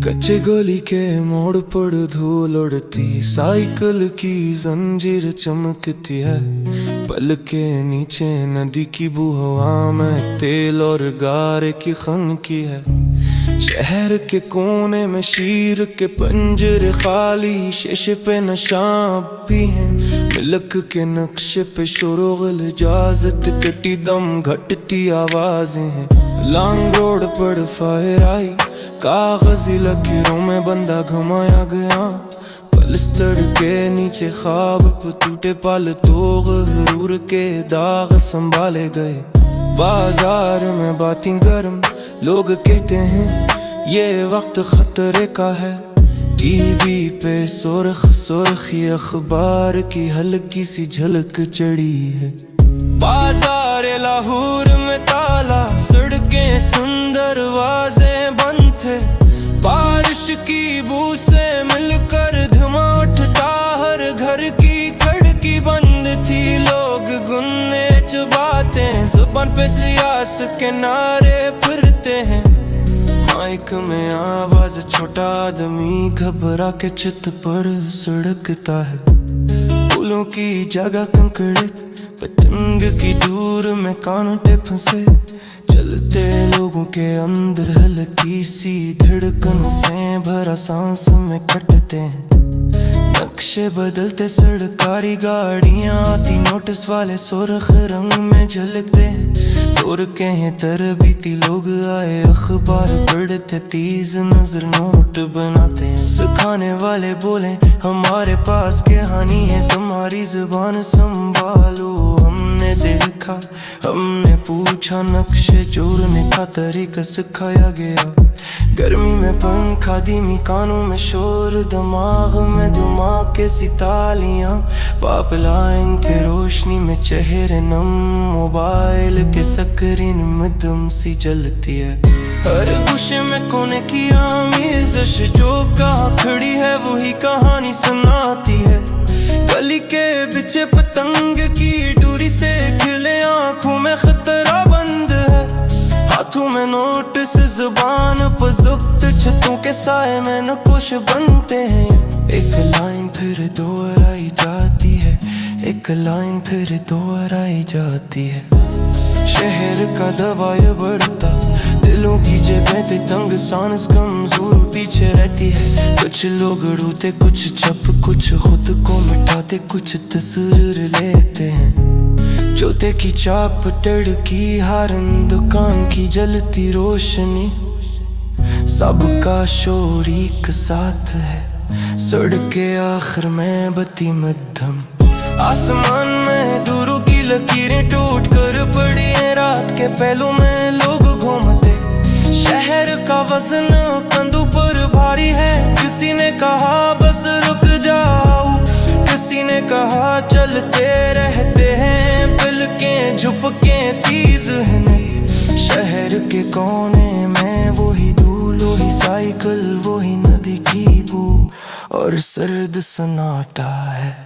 कच्चे गली के मोड़ पर धूल उड़ती, साइकिल की जंजीर चमकती है। पल के नीचे नदी की बू हवा में तेल और गारे की खनकी है। शहर के कोने में शीर के पंजरे खाली, शीशे पे नशाब भी हैं। मिल्क के नक्शे पे शुरुगल इजाजत कटी दम घटती आवाजें हैं। लॉन्ग रोड पर फायर आई, कागजी लकीरों में बंदा घुमाया गया। पलस्तर के नीचे ख्वाब पे टूटे पल तो गरूर के दाग संभाले गए। बाजार में बातें गर्म, लोग कहते हैं ये वक्त खतरे का है। टीवी पे सुर्ख सुर्खी अखबार की हल्की सी झलक चढ़ी है। बाजार लाहौर में ताला, सड़कें सुंदर दरवाजे बंद थे। बारिश की बू से मिलकर धुआं उठता, हर घर की खिड़की बंद थी। लोग गुन्ने चबाते, जुबान पे सियास के नारे फिरते हैं। माइक में आवाज, छोटा आदमी घबरा के छत पर सड़कता है। फूलों की जगह कंकड़ित, पतंग की दूर में कांटे फंसे। चलते लोगों के अंदर हल्की सी धड़कन से भरा सांस में कटते हैं। नक्शे बदलते, सरकारी गाड़ियां आती, नोटिस वाले सुर्ख रंग में झलकते हैं। दूर के हैं तरबीती लोग आए, अखबार पढ़ते, तेज नजर नोट बनाते हैं। सिखाने वाले बोले हमारे पास कहानी है, तुम्हारी जुबान संभालो। हमने देखा, हमने पूछा, नक्शे जोड़ने का तरीका सिखाया गया। गर्मी में पंखा, धीमी कानों में शोर, दिमाग में धमाके सी तालियां। पाइपलाइन के रोशनी में चेहरे नम, मोबाइल के स्क्रीन में दम सी जलती है। हर गुस्से में कोने की आमेज़श, जो कहाँ खड़ी है वही कहानी सुनाती है। गली के पीछे पतंग की डोरी से खिले, आंखों में खतरा बंद है। हाथों में नोटिस, जुबान पर ज़ब्त, छतों के साए में नक्श बनते हैं। एक लाइन फिर दोहराई जाती है, एक लाइन फिर दोहराई जाती है। शहर का दबाव बढ़ता, दिलों की जेबें तंग, सांस कमजोर पीछे रहती है। कुछ लोग रोते, कुछ चुप, कुछ खुद को मिटाते, कुछ तस्वीर लेते हैं। जोते की चाप टड़की, हारन दुकान की जलती रोशनी, सबका शोर एक साथ है। सड़क के आखिर में बत्ती मध्यम, आसमान में दूरों की लकीरें टूट कर पड़ी हैं। रात के पहलू में लोग घूमते, शहर का वजन कंधों पर भारी है। किसी ने कहा बस रुक जाओ, किसी ने कहा चलते रहते हैं। पलकें झुपकें तेज हैं, शहर के कोने में वही धूल, वही साइकिल, वही नदी की बू और सर्द सन्नाटा है।